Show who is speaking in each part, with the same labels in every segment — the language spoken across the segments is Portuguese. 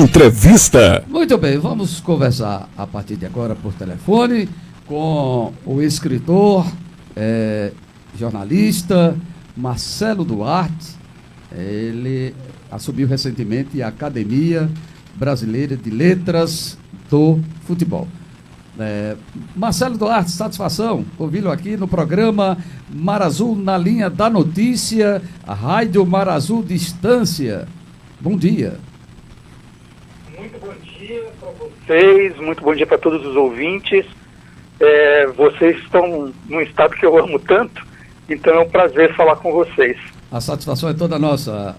Speaker 1: Entrevista.
Speaker 2: Muito bem, vamos conversar a partir de agora por telefone com o escritor, jornalista Marcelo Duarte. Ele assumiu recentemente a Academia Brasileira de Letras do Futebol. Marcelo Duarte, satisfação ouvi-lo aqui no programa Mar Azul na Linha da Notícia, a Rádio Mar Azul Distância. Bom dia.
Speaker 3: Muito bom dia para vocês, muito bom dia para todos os ouvintes. Vocês estão num estado que eu amo tanto, então é um prazer falar com vocês.
Speaker 2: A satisfação é toda nossa,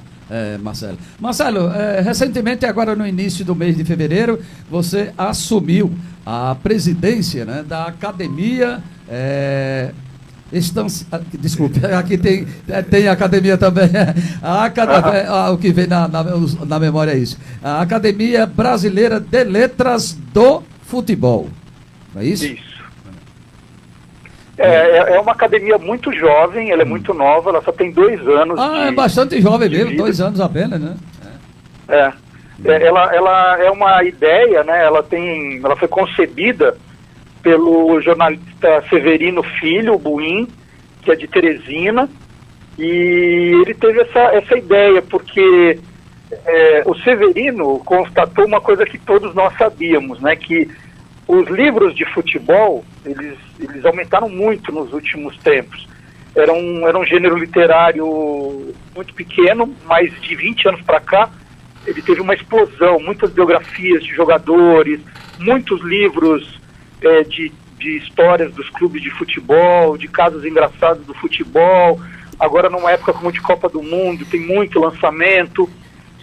Speaker 2: Marcelo. Marcelo, recentemente, agora no início do mês de fevereiro, você assumiu a presidência, né, da Academia... Desculpe, aqui tem academia também. O que vem na memória é isso. A Academia Brasileira de Letras do Futebol. Não é isso?
Speaker 3: Isso. É uma academia muito jovem, ela é muito nova, ela só tem 2 anos.
Speaker 2: É bastante jovem mesmo, 2 anos apenas, né?
Speaker 3: Ela é uma ideia, né? Ela foi concebida pelo jornalista Severino Filho, o Buim, que é de Teresina, e ele teve essa ideia, porque o Severino constatou uma coisa que todos nós sabíamos, né, que os livros de futebol, eles aumentaram muito nos últimos tempos. Era um gênero literário muito pequeno, mas de 20 anos para cá, ele teve uma explosão, muitas biografias de jogadores, muitos livros de histórias dos clubes de futebol, de casos engraçados do futebol. Agora, numa época como de Copa do Mundo, tem muito lançamento.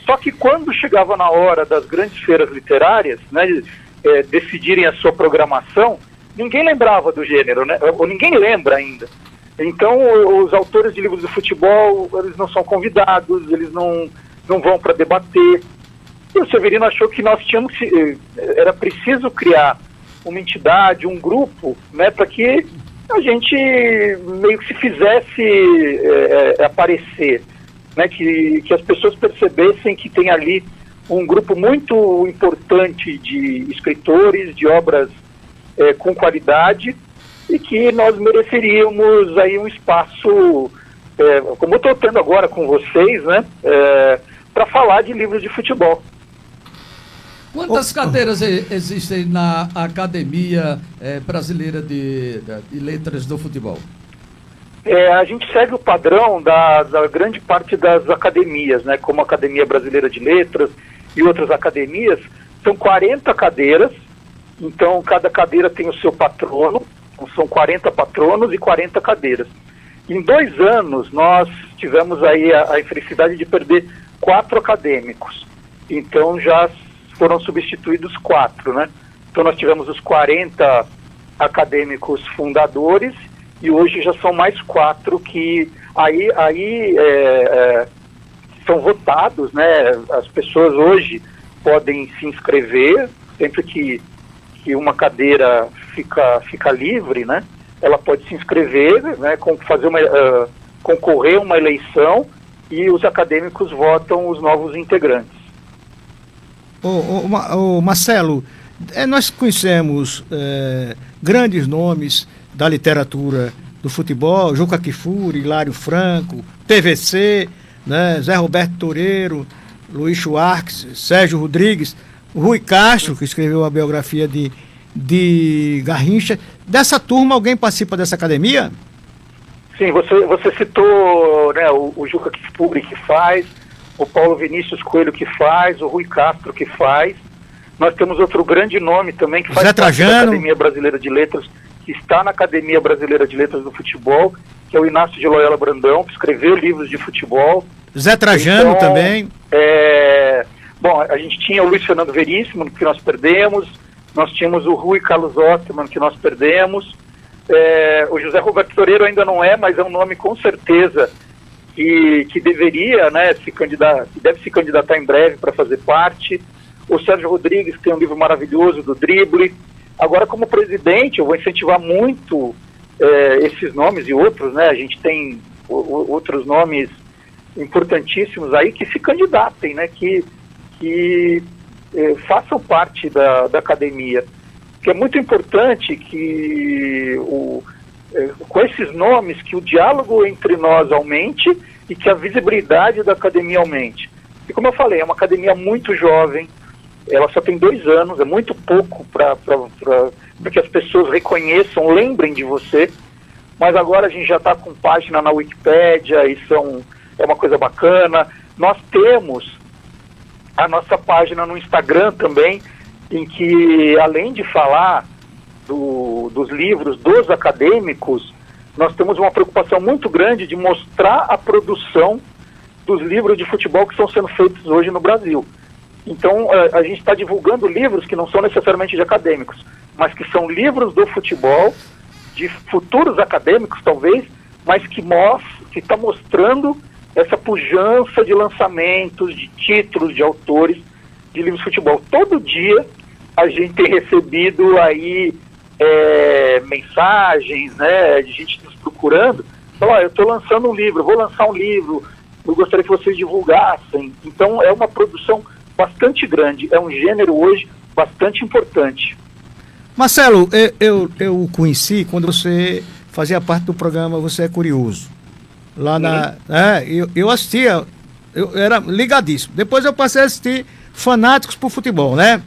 Speaker 3: Só que quando chegava na hora das grandes feiras literárias, né, decidirem a sua programação, ninguém lembrava do gênero, né? Ou ninguém lembra ainda. Então, os autores de livros de futebol, eles não são convidados, eles não vão para debater. E o Severino achou que era preciso criar uma entidade, um grupo, né, para que a gente meio que se fizesse aparecer, né, que as pessoas percebessem que tem ali um grupo muito importante de escritores, de obras com qualidade, e que nós mereceríamos aí um espaço, como eu estou tendo agora com vocês, né, para falar de livros de futebol.
Speaker 2: Quantas cadeiras existem na Academia Brasileira de Letras do Futebol?
Speaker 3: A gente segue o padrão da grande parte das academias, né, como a Academia Brasileira de Letras e outras academias. São 40 cadeiras, então cada cadeira tem o seu patrono, então são 40 patronos e 40 cadeiras. Em 2 anos, nós tivemos aí a infelicidade de perder 4 acadêmicos, então já foram substituídos 4, né? Então nós tivemos os 40 acadêmicos fundadores e hoje já são mais 4 que aí são votados, né? As pessoas hoje podem se inscrever, sempre que uma cadeira fica livre, né? Ela pode se inscrever, né? Concorrer a uma eleição e os acadêmicos votam os novos integrantes.
Speaker 1: Marcelo, nós conhecemos grandes nomes da literatura do futebol, Juca Kfouri, Hilário Franco, PVC, né, Zé Roberto Toureiro, Luiz Schwartz, Sérgio Rodrigues, Rui Castro, que escreveu a biografia de Garrincha. Dessa turma, alguém participa dessa academia?
Speaker 3: Sim, você citou, né, o Juca Kfouri que faz, o Paulo Vinícius Coelho que faz, o Rui Castro que faz. Nós temos outro grande nome também que faz parte da Academia Brasileira de Letras, que está na Academia Brasileira de Letras do Futebol, que é o Inácio de Loyola Brandão, que escreveu livros de futebol.
Speaker 1: Zé Trajano
Speaker 3: então,
Speaker 1: também.
Speaker 3: Bom, a gente tinha o Luiz Fernando Veríssimo, que nós perdemos, nós tínhamos o Rui Carlos Osterman, que nós perdemos, o José Roberto Toureiro ainda não é, mas é um nome com certeza que deveria, né, que deve se candidatar em breve para fazer parte. O Sérgio Rodrigues tem um livro maravilhoso do drible. Agora, como presidente, eu vou incentivar muito esses nomes e outros, né? A gente tem outros nomes importantíssimos aí que se candidatem, né? Que façam parte da academia. Que é muito importante que com esses nomes que o diálogo entre nós aumente e que a visibilidade da academia aumente. E como eu falei, é uma academia muito jovem, ela só tem 2 anos, é muito pouco para que as pessoas reconheçam, lembrem de você, mas agora a gente já está com página na Wikipédia, isso é uma coisa bacana. Nós temos a nossa página no Instagram também, em que, além de falar dos livros dos acadêmicos, nós temos uma preocupação muito grande de mostrar a produção dos livros de futebol que estão sendo feitos hoje no Brasil. Então, a gente está divulgando livros que não são necessariamente de acadêmicos, mas que são livros do futebol, de futuros acadêmicos, talvez, mas que está mostrando essa pujança de lançamentos, de títulos, de autores de livros de futebol. Todo dia a gente tem recebido aí mensagens, né, de gente nos procurando, falar, eu estou lançando um livro, vou lançar um livro, eu gostaria que vocês divulgassem. Então, é uma produção bastante grande, é um gênero hoje bastante importante.
Speaker 1: Marcelo, eu o conheci quando você fazia parte do programa Você é Curioso. Lá eu assistia, eu era ligadíssimo. Depois eu passei a assistir Fanáticos por Futebol, né?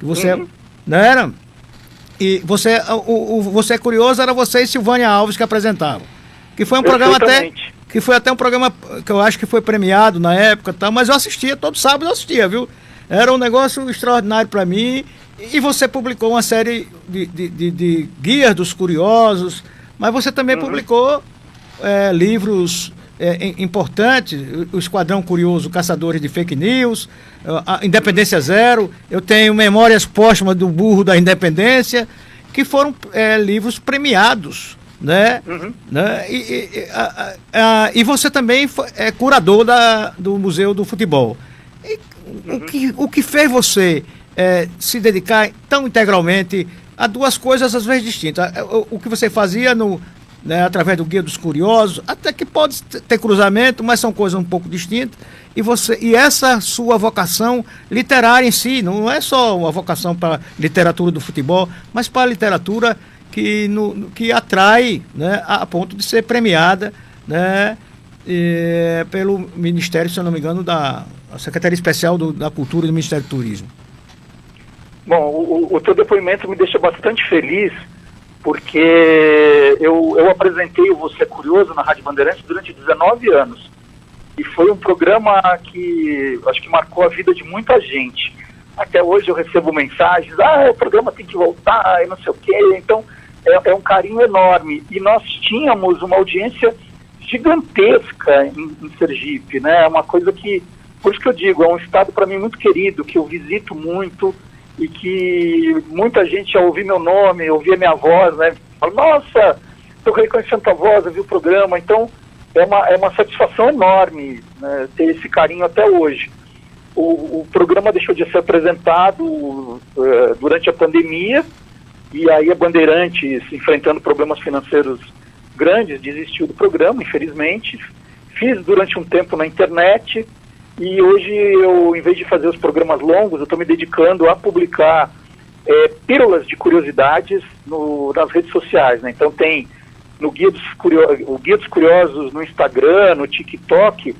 Speaker 1: Você não era? E você é Curioso, era você e Silvânia Alves que apresentavam. Que foi um programa até um programa que eu acho que foi premiado na época, tá? Mas eu assistia, todo sábado eu assistia, viu? Era um negócio extraordinário para mim. E você publicou uma série de guias dos curiosos, mas você também publicou livros importantes, o Esquadrão Curioso, Caçadores de Fake News, a Independência Zero, eu tenho Memórias Póstumas do Burro da Independência, que foram livros premiados, né? Né? E você também é curador do Museu do Futebol. O que fez você se dedicar tão integralmente a duas coisas às vezes distintas? O que você fazia através do Guia dos Curiosos, até que pode ter cruzamento, mas são coisas um pouco distintas, e essa sua vocação literária em si, não é só uma vocação para a literatura do futebol, mas para a literatura que atrai, né, a ponto de ser premiada, né, pelo Ministério, se eu não me engano, da Secretaria Especial da Cultura e do Ministério do Turismo.
Speaker 3: Bom, o teu depoimento me deixa bastante feliz, porque eu apresentei o Você é Curioso na Rádio Bandeirantes durante 19 anos. E foi um programa que acho que marcou a vida de muita gente. Até hoje eu recebo mensagens, o programa tem que voltar, e não sei o quê. Então, é um carinho enorme. E nós tínhamos uma audiência gigantesca em Sergipe, né? É uma coisa que, por isso que eu digo, é um estado para mim muito querido, que eu visito muito, e que muita gente ao ouvir meu nome, ouvir a minha voz, né, fala, nossa, estou reconhecendo a voz, eu vi o programa. Então é uma satisfação enorme, né, ter esse carinho até hoje. O programa deixou de ser apresentado durante a pandemia, e aí a Bandeirantes, enfrentando problemas financeiros grandes, desistiu do programa, infelizmente. Fiz durante um tempo na internet, E hoje eu, em vez de fazer os programas longos, eu estou me dedicando a publicar pílulas de curiosidades nas redes sociais, né? Então tem no o Guia dos Curiosos no Instagram, no TikTok,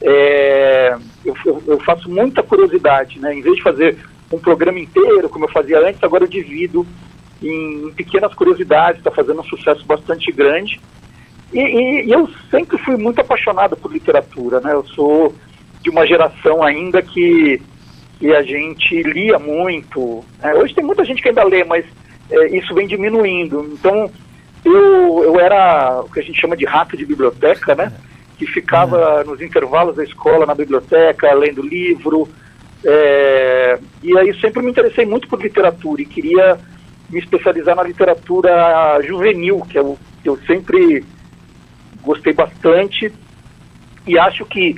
Speaker 3: eu faço muita curiosidade, né? Em vez de fazer um programa inteiro, como eu fazia antes, agora eu divido em pequenas curiosidades, está fazendo um sucesso bastante grande. E eu sempre fui muito apaixonado por literatura, né? Eu sou de uma geração ainda que a gente lia muito. Hoje tem muita gente que ainda lê, mas isso vem diminuindo. Então, eu era o que a gente chama de rato de biblioteca, né? Que ficava nos intervalos da escola na biblioteca, lendo livro. E aí sempre me interessei muito por literatura e queria me especializar na literatura juvenil, que eu sempre gostei bastante. E acho que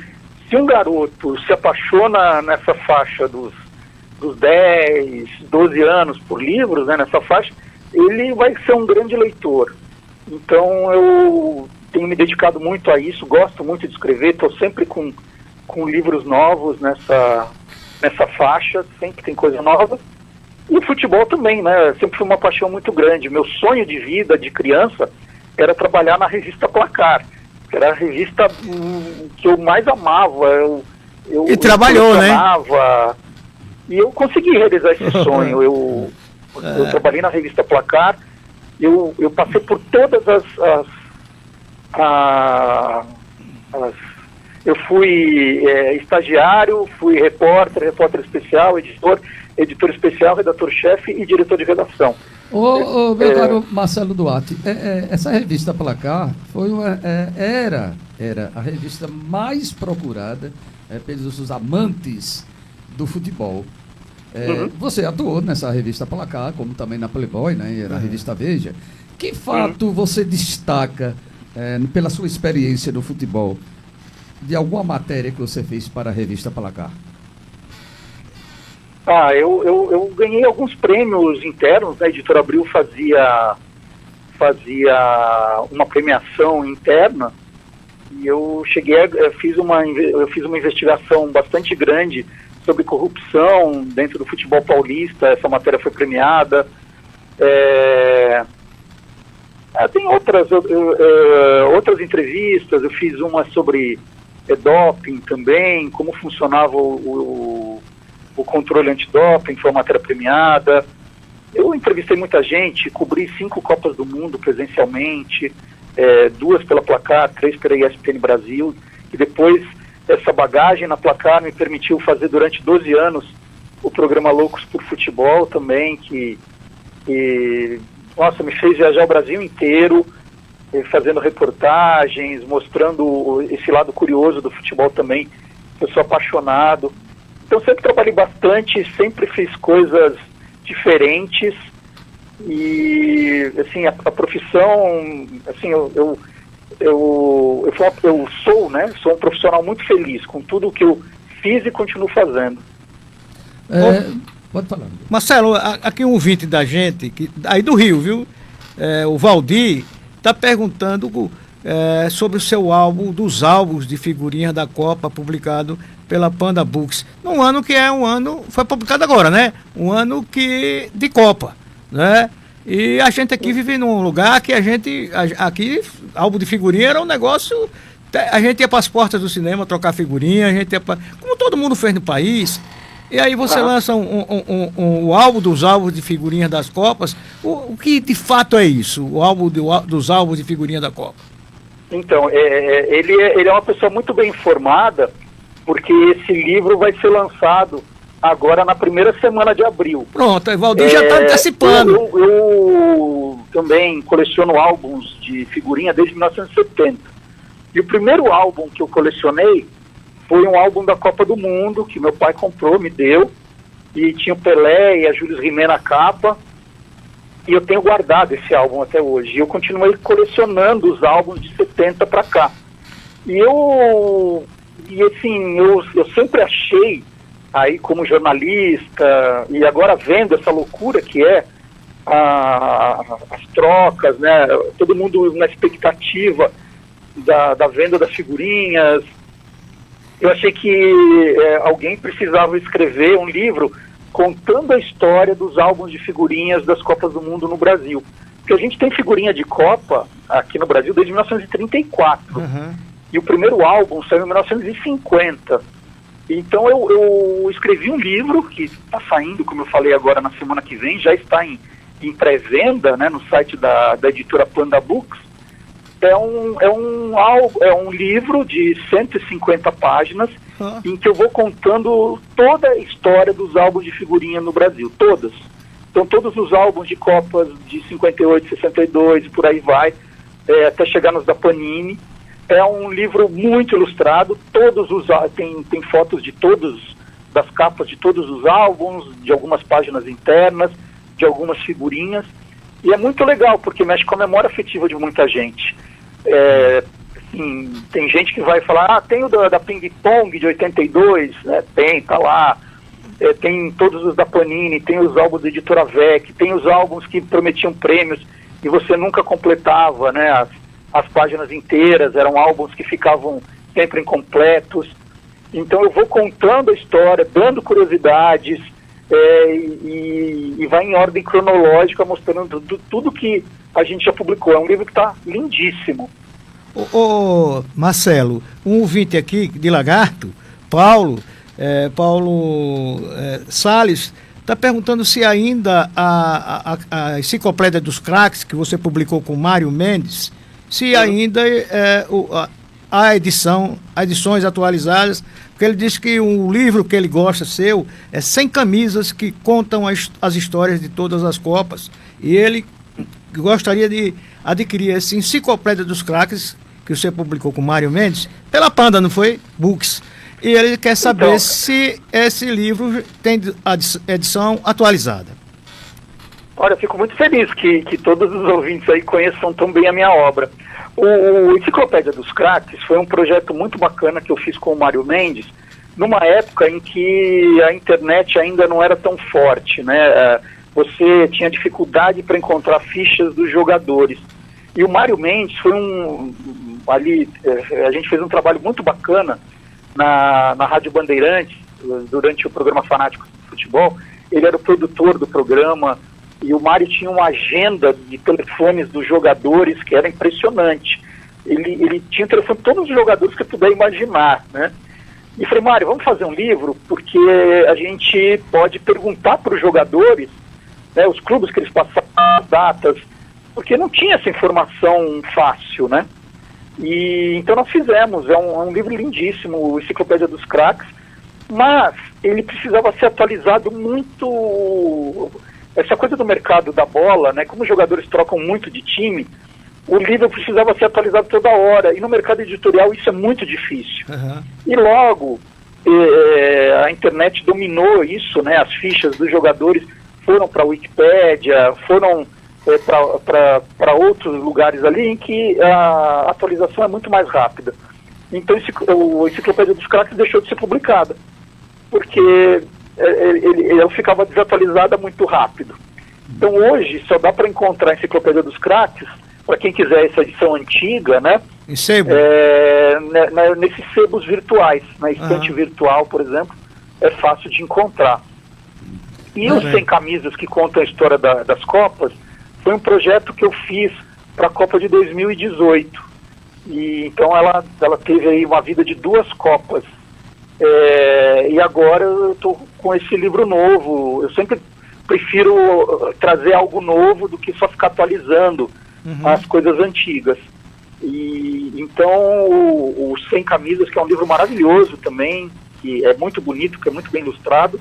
Speaker 3: se um garoto se apaixona nessa faixa dos 10, 12 anos por livros, né, nessa faixa, ele vai ser um grande leitor. Então eu tenho me dedicado muito a isso, gosto muito de escrever, estou sempre com livros novos nessa faixa, sempre tem coisa nova. E o futebol também, né? Sempre foi uma paixão muito grande. Meu sonho de vida, de criança, era trabalhar na revista Placar, que era a revista que eu mais amava.
Speaker 1: E trabalhou, né?
Speaker 3: E eu consegui realizar esse sonho. Eu trabalhei na revista Placar, eu passei por todas eu fui estagiário, fui repórter especial, editor especial, redator-chefe e diretor de redação.
Speaker 2: Meu caro Marcelo Duarte, essa revista Placar era a revista mais procurada pelos amantes do futebol. Você atuou nessa revista Placar, como também na Playboy, né, na revista Veja. Que fato você destaca pela sua experiência no futebol, de alguma matéria que você fez para a revista Placar?
Speaker 3: Eu ganhei alguns prêmios internos, né? A Editora Abril fazia uma premiação interna e eu fiz uma investigação bastante grande sobre corrupção dentro do futebol paulista. Essa matéria foi premiada. Tem outras entrevistas, eu fiz uma sobre doping também, como funcionava o controle antidoping, foi uma matéria premiada. Eu entrevistei muita gente, cobri 5 Copas do Mundo presencialmente, 2 pela Placar, 3 pela ESPN Brasil, e depois essa bagagem na Placar me permitiu fazer durante 12 anos o programa Loucos por Futebol também, que me fez viajar o Brasil inteiro, fazendo reportagens, mostrando esse lado curioso do futebol também. Eu sou apaixonado. Então sempre trabalhei bastante, sempre fiz coisas diferentes e assim a profissão, assim eu sou um profissional muito feliz com tudo o que eu fiz e continuo fazendo.
Speaker 2: Pode falar.
Speaker 1: Marcelo, aqui um ouvinte da gente, aí do Rio, viu? O Valdir está perguntando sobre o seu álbum, dos álbuns de figurinha da Copa, publicado pela Panda Books, num ano que foi publicado agora, né? Um ano de Copa, né? E a gente aqui vive num lugar que aqui, álbum de figurinha era um negócio, a gente ia para as portas do cinema trocar figurinha, como todo mundo fez no país. E aí você lança um álbum dos álbuns de figurinha das Copas. O que de fato é isso, o álbum dos álbuns de figurinha da Copa?
Speaker 3: Então, ele é uma pessoa muito bem informada, porque esse livro vai ser lançado agora na primeira semana de abril.
Speaker 1: Pronto, o Valdir já está antecipando.
Speaker 3: Eu também coleciono álbuns de figurinha desde 1970. E o primeiro álbum que eu colecionei foi um álbum da Copa do Mundo, que meu pai comprou, me deu, e tinha o Pelé e a Jules Rimet na capa, e eu tenho guardado esse álbum até hoje. E eu continuei colecionando os álbuns de 70 para cá. Eu sempre achei, aí como jornalista, e agora vendo essa loucura que é as trocas, né, todo mundo na expectativa da venda das figurinhas, eu achei que alguém precisava escrever um livro contando a história dos álbuns de figurinhas das Copas do Mundo no Brasil. Porque a gente tem figurinha de Copa aqui no Brasil desde 1934.
Speaker 1: Uhum.
Speaker 3: E o primeiro álbum saiu em 1950. Então eu escrevi um livro que está saindo, como eu falei agora, na semana que vem, já está em pré-venda, né, no site da editora Panda Books. É um livro de 150 páginas em que eu vou contando toda a história dos álbuns de figurinha no Brasil, todas. Então todos os álbuns de Copas de 58, 62, por aí vai, até chegar nos da Panini. É um livro muito ilustrado, tem fotos de das capas de todos os álbuns, de algumas páginas internas, de algumas figurinhas. E é muito legal, porque mexe com a memória afetiva de muita gente. Assim, tem gente que vai falar, tem o da Ping Pong de 82, né? Tá lá. Tem todos os da Panini, tem os álbuns da Editora VEC, tem os álbuns que prometiam prêmios e você nunca completava, né? As páginas inteiras, eram álbuns que ficavam sempre incompletos. Então eu vou contando a história, dando curiosidades, e vai em ordem cronológica, mostrando tudo que a gente já publicou. É um livro que está lindíssimo.
Speaker 1: Ô, Marcelo, um ouvinte aqui de Lagarto, Paulo Salles, está perguntando se ainda a Enciclopédia dos Craques, que você publicou com Mário Mendes, se ainda há edições atualizadas, porque ele diz que um livro que ele gosta seu é 100 camisas que contam as histórias de todas as Copas, e ele gostaria de adquirir esse Enciclopédia dos Craques, que você publicou com Mário Mendes, pela Panda, não foi? Books. E ele quer saber se esse livro tem a edição atualizada.
Speaker 3: Olha, eu fico muito feliz que todos os ouvintes aí conheçam tão bem a minha obra. O Enciclopédia dos Craques foi um projeto muito bacana que eu fiz com o Mário Mendes, numa época em que a internet ainda não era tão forte, né? Você tinha dificuldade para encontrar fichas dos jogadores. E o Mário Mendes foi a gente fez um trabalho muito bacana na Rádio Bandeirantes, durante o programa Fanáticos do Futebol. Ele era o produtor do programa, e o Mário tinha uma agenda de telefones dos jogadores que era impressionante. Ele tinha telefone de todos os jogadores que eu puder imaginar, né? E falei, Mário, vamos fazer um livro, porque a gente pode perguntar para os jogadores, né, os clubes que eles passaram, as datas, porque não tinha essa informação fácil, né? E então nós fizemos, é um livro lindíssimo, o Enciclopédia dos Craques, mas ele precisava ser atualizado muito. Essa coisa do mercado da bola, né? Como os jogadores trocam muito de time, o livro precisava ser atualizado toda hora, e no mercado editorial isso é muito difícil. Uhum. E logo a internet dominou isso, né? As fichas dos jogadores foram para a Wikipédia, foram para outros lugares ali em que a atualização é muito mais rápida. Então o Enciclopédia dos Craques deixou de ser publicada, porque ele ficava desatualizada muito rápido. Então hoje só dá para encontrar a Enciclopédia dos Craques, para quem quiser essa edição antiga, né?
Speaker 1: Em sebo?
Speaker 3: Nesses sebos virtuais, na estante virtual, por exemplo, é fácil de encontrar. E os 100 camisas que contam a história das Copas foi um projeto que eu fiz para a Copa de 2018. E então ela teve aí uma vida de 2 Copas. E agora eu estou com esse livro novo. Eu sempre prefiro trazer algo novo do que só ficar atualizando as coisas antigas. E então o 100 Camisas, que é um livro maravilhoso também, que é muito bonito, que é muito bem ilustrado,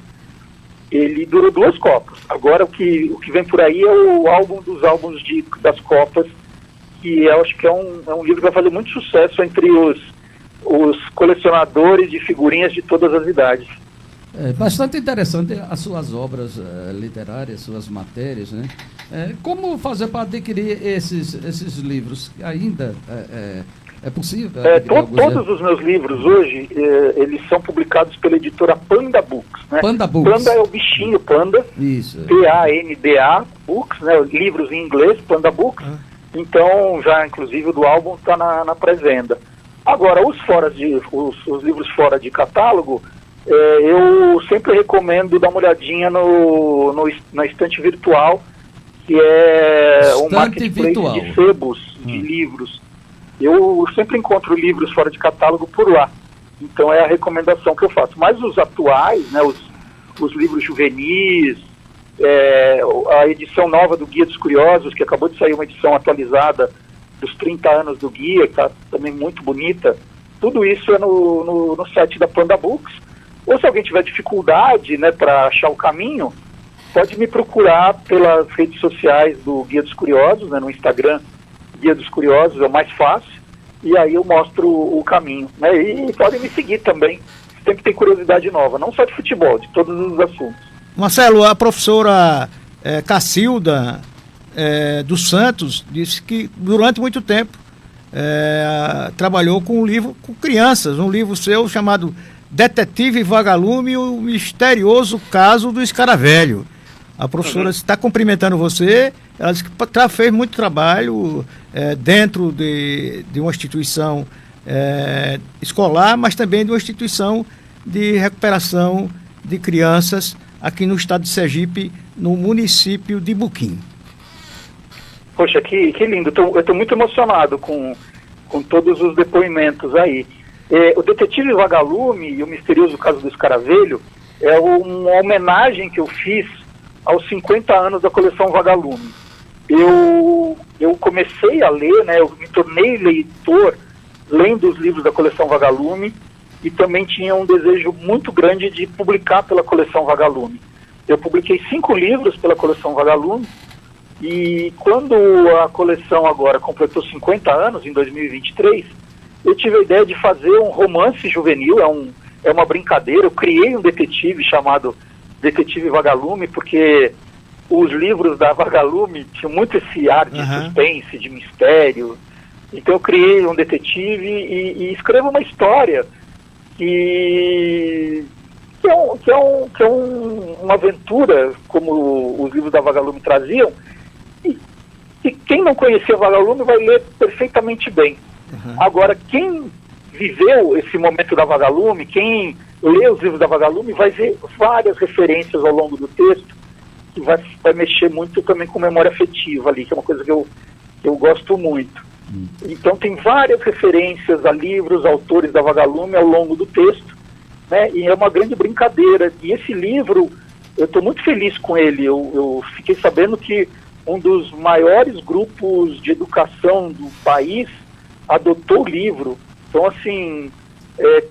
Speaker 3: ele durou 2 Copas. Agora o que vem por aí é o álbum dos álbuns das Copas, que eu acho que é um livro que vai fazer muito sucesso entre os colecionadores de figurinhas de todas as idades.
Speaker 2: É bastante interessante as suas obras literárias, suas matérias, né? Como fazer para adquirir esses livros? Ainda é possível?
Speaker 3: Todos os meus livros hoje, eles são publicados pela editora Panda Books, né?
Speaker 2: Panda Books.
Speaker 3: Panda é o bichinho, Panda.
Speaker 2: Isso.
Speaker 3: P-A-N-D-A, Books, né? Livros em inglês, Panda Books. Então, já inclusive o do álbum está na pré-venda. Agora, os livros fora de catálogo, eu sempre recomendo dar uma olhadinha na estante virtual, que é um marketplace de sebos de livros. Eu sempre encontro livros fora de catálogo por lá. Então é a recomendação que eu faço. Mas os atuais, né, os livros juvenis, a edição nova do Guia dos Curiosos, que acabou de sair uma edição atualizada dos 30 anos do Guia, que está também muito bonita, tudo isso é no site da Panda Books. Ou se alguém tiver dificuldade, né, para achar o caminho, pode me procurar pelas redes sociais do Guia dos Curiosos, né, no Instagram, Guia dos Curiosos, é o mais fácil, e aí eu mostro o caminho, né, e podem me seguir também, sempre tem curiosidade nova, não só de futebol, de todos os assuntos.
Speaker 1: Marcelo, a professora Cacilda dos Santos disse que durante muito tempo trabalhou com um livro com crianças, um livro seu chamado Detetive Vagalume, o misterioso caso do Escaravelho. A professora está cumprimentando você, ela disse que fez muito trabalho dentro de uma instituição escolar, mas também de uma instituição de recuperação de crianças aqui no estado de Sergipe, no município de Buquim.
Speaker 3: Poxa, que lindo, eu estou muito emocionado com todos os depoimentos aí. O Detetive Vagalume e o misterioso caso do Escaravelho é uma homenagem que eu fiz aos 50 anos da coleção Vagalume. Eu comecei a ler, né, eu me tornei leitor lendo os livros da coleção Vagalume e também tinha um desejo muito grande de publicar pela coleção Vagalume. Eu publiquei 5 livros pela coleção Vagalume e quando a coleção agora completou 50 anos, em 2023, eu tive a ideia de fazer um romance juvenil, é uma brincadeira, eu criei um detetive chamado Detetive Vagalume, porque os livros da Vagalume tinham muito esse ar de suspense, de mistério. Então eu criei um detetive e escrevo uma história que é uma aventura, como os livros da Vagalume traziam, e quem não conhecia Vagalume vai ler perfeitamente bem. Agora, quem viveu esse momento da Vagalume, quem lê os livros da Vagalume, vai ver várias referências ao longo do texto, que vai mexer muito também com memória afetiva ali, que é uma coisa que eu gosto muito. Então tem várias referências a livros, autores da Vagalume ao longo do texto, né, e é uma grande brincadeira. E esse livro, eu estou muito feliz com ele. Eu fiquei sabendo que um dos maiores grupos de educação do país adotou o livro. Então, assim,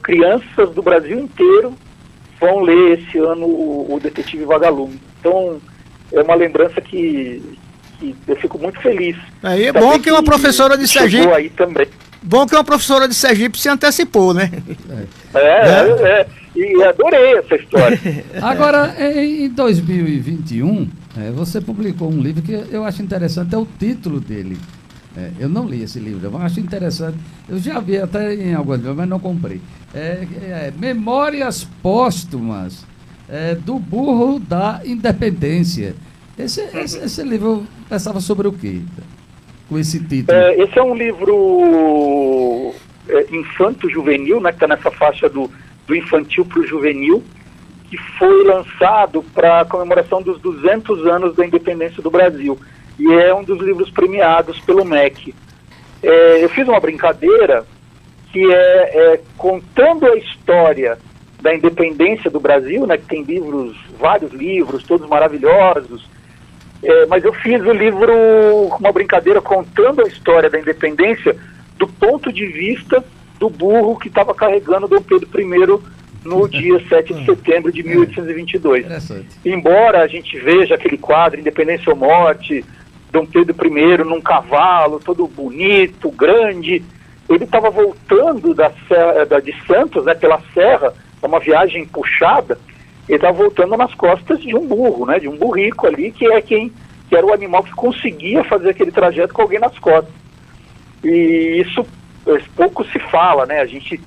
Speaker 3: crianças do Brasil inteiro vão ler esse ano o Detetive Vagalume. Então, é uma lembrança que eu fico muito feliz.
Speaker 1: Aí é bom que uma professora de Sergipe...
Speaker 3: aí também.
Speaker 1: Bom que uma professora de Sergipe se antecipou, né?
Speaker 3: E adorei essa história.
Speaker 2: Agora, em 2021, você publicou um livro que eu acho interessante, é o título dele. Eu não li esse livro, mas acho interessante. Eu já vi até em algumas vezes, mas não comprei. Memórias Póstumas do Burro da Independência. Esse livro pensava sobre o quê? Com esse título?
Speaker 3: Esse é um livro infanto-juvenil, né, que está nessa faixa do infantil para o juvenil, que foi lançado para a comemoração dos 200 anos da independência do Brasil. E é um dos livros premiados pelo MEC. Eu fiz uma brincadeira que contando a história da independência do Brasil, né, que tem vários livros, todos maravilhosos, mas eu fiz o livro, uma brincadeira contando a história da independência do ponto de vista do burro que estava carregando Dom Pedro I no dia 7 de setembro de 1822. Embora a gente veja aquele quadro, Independência ou Morte, Dom Pedro I num cavalo, todo bonito, grande, ele estava voltando de Santos, né, pela serra, uma viagem puxada, ele estava voltando nas costas de um burro, né, de um burrico ali, que era o animal que conseguia fazer aquele trajeto com alguém nas costas. E isso pouco se fala, né, a gente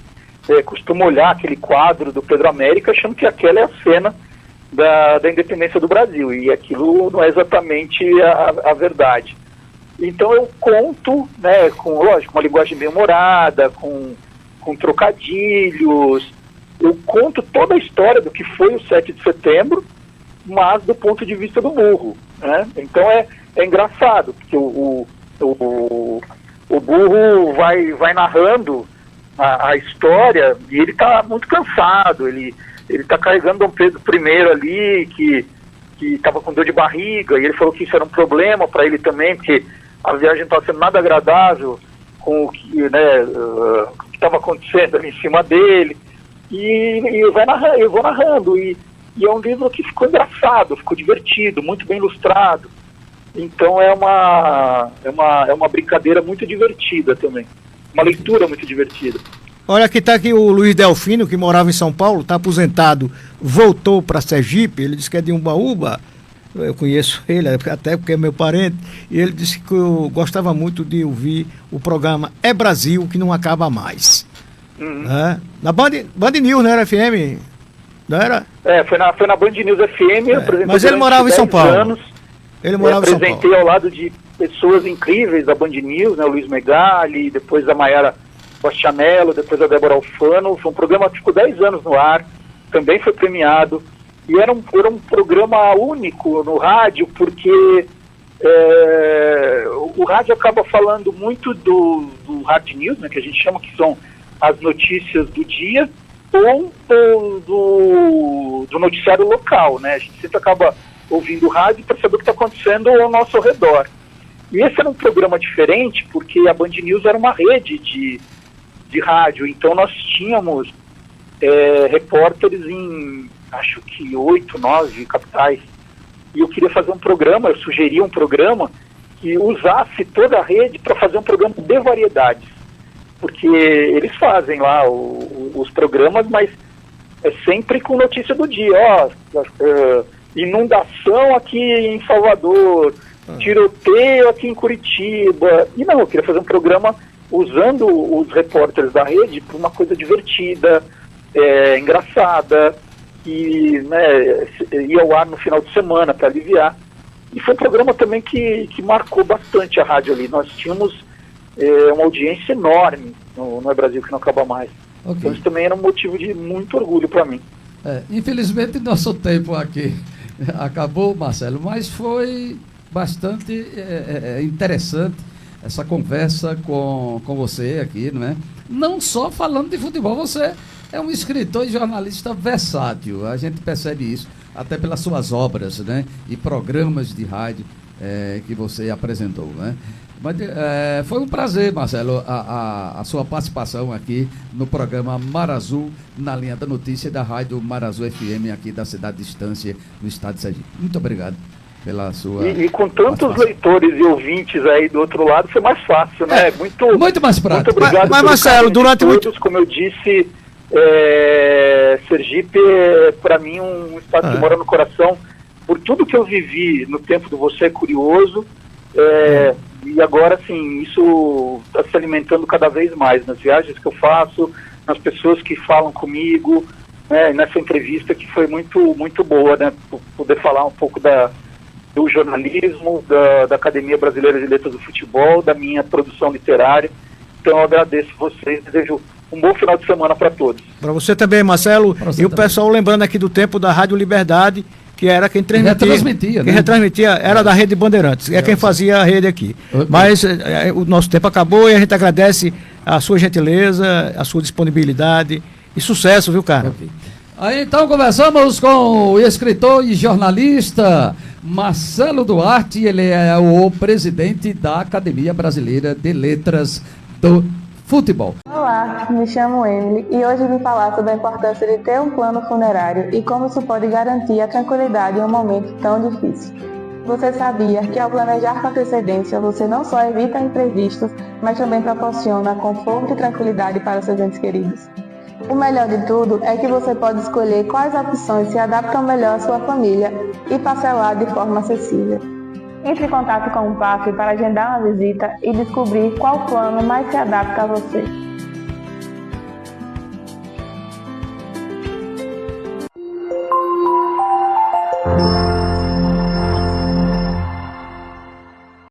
Speaker 3: costuma olhar aquele quadro do Pedro América achando que aquela é a cena da independência do Brasil, e aquilo não é exatamente a verdade. Então eu conto, né, com, lógico, uma linguagem bem humorada, com com trocadilhos. Eu conto toda a história do que foi o 7 de setembro, mas do ponto de vista do burro, né? Então é engraçado, porque o burro vai narrando a história e ele está muito cansado, ele está carregando Dom Pedro I ali, que estava com dor de barriga, e ele falou que isso era um problema para ele também, porque a viagem não estava sendo nada agradável com o que estava acontecendo ali em cima dele, e eu vou narrando, e é um livro que ficou engraçado, ficou divertido, muito bem ilustrado. Então é uma brincadeira muito divertida também, uma leitura muito divertida.
Speaker 1: Olha, está aqui o Luiz Delfino, que morava em São Paulo, está aposentado, voltou para Sergipe, ele disse que é de Umbaúba, eu conheço ele, até porque é meu parente, e ele disse que eu gostava muito de ouvir o programa É Brasil, que não acaba mais.
Speaker 3: Uhum.
Speaker 1: Na Band News, não era FM? Não era?
Speaker 3: Foi na Band News FM,
Speaker 1: mas ele morava em São Paulo. Ele morava em São Paulo.
Speaker 3: Apresentei ao lado de pessoas incríveis da Band News, né, o Luiz Megali, depois a Maiara Bastianello, depois a Débora Alfano. Foi um programa que ficou 10 anos no ar, também foi premiado, e era um programa único no rádio, porque o rádio acaba falando muito do hard news, né, que a gente chama, que são as notícias do dia, ou do noticiário local, né? A gente sempre acaba ouvindo o rádio para saber o que está acontecendo ao nosso redor. E esse era um programa diferente, porque a Band News era uma rede de rádio, então nós tínhamos repórteres em, acho que 8, 9 capitais, e eu queria fazer um programa, eu sugeri um programa que usasse toda a rede para fazer um programa de variedades, porque eles fazem lá os programas, mas é sempre com notícia do dia, inundação aqui em Salvador, tiroteio aqui em Curitiba, e não, eu queria fazer um programa usando os repórteres da rede para uma coisa divertida, engraçada, e ia ao ar no final de semana para aliviar. E foi um programa também que marcou bastante a rádio ali. Nós tínhamos uma audiência enorme no É Brasil que não acaba mais.
Speaker 2: Okay.
Speaker 3: Então isso também era um motivo de muito orgulho para mim.
Speaker 2: Infelizmente nosso tempo aqui acabou, Marcelo, mas foi bastante interessante essa conversa com você aqui, não é? Não só falando de futebol, você é um escritor e jornalista versátil, a gente percebe isso até pelas suas obras, né? E programas de rádio que você apresentou, né? Mas foi um prazer, Marcelo, a sua participação aqui no programa Mar Azul, na linha da notícia da rádio Mar Azul FM, aqui da cidade de Estância, no estado de Sergipe. Muito obrigado pela sua...
Speaker 3: E com tantos leitores e ouvintes aí do outro lado, foi mais fácil, né?
Speaker 2: Muito mais prático.
Speaker 3: Muito obrigado.
Speaker 1: Mas Marcelo, durante muito...
Speaker 3: Como eu disse, Sergipe para mim um estado que mora no coração, por tudo que eu vivi no tempo do Você é Curioso, e agora sim, isso está se alimentando cada vez mais nas viagens que eu faço, nas pessoas que falam comigo, né, nessa entrevista que foi muito, muito boa, né, poder falar um pouco do jornalismo, da Academia Brasileira de Letras do Futebol, da minha produção literária. Então eu agradeço vocês, desejo um bom final de semana para todos.
Speaker 1: Para você também, Marcelo, e o pessoal lembrando aqui do tempo da Rádio Liberdade, que era quem transmitia, quem retransmitia era da Rede Bandeirantes, quem fazia a rede aqui. Mas o nosso tempo acabou e a gente agradece a sua gentileza, a sua disponibilidade e sucesso, viu, cara?
Speaker 2: Okay. Aí então conversamos com o escritor e jornalista Marcelo Duarte, ele é o presidente da Academia Brasileira de Letras do Futebol.
Speaker 4: Olá, me chamo Emily e hoje vim falar sobre a importância de ter um plano funerário e como isso pode garantir a tranquilidade em um momento tão difícil. Você sabia que ao planejar com antecedência você não só evita imprevistos, mas também proporciona conforto e tranquilidade para seus entes queridos? O melhor de tudo é que você pode escolher quais opções se adaptam melhor à sua família e parcelar de forma acessível. Entre em contato com o PAF para agendar uma visita e descobrir qual plano mais se adapta a você.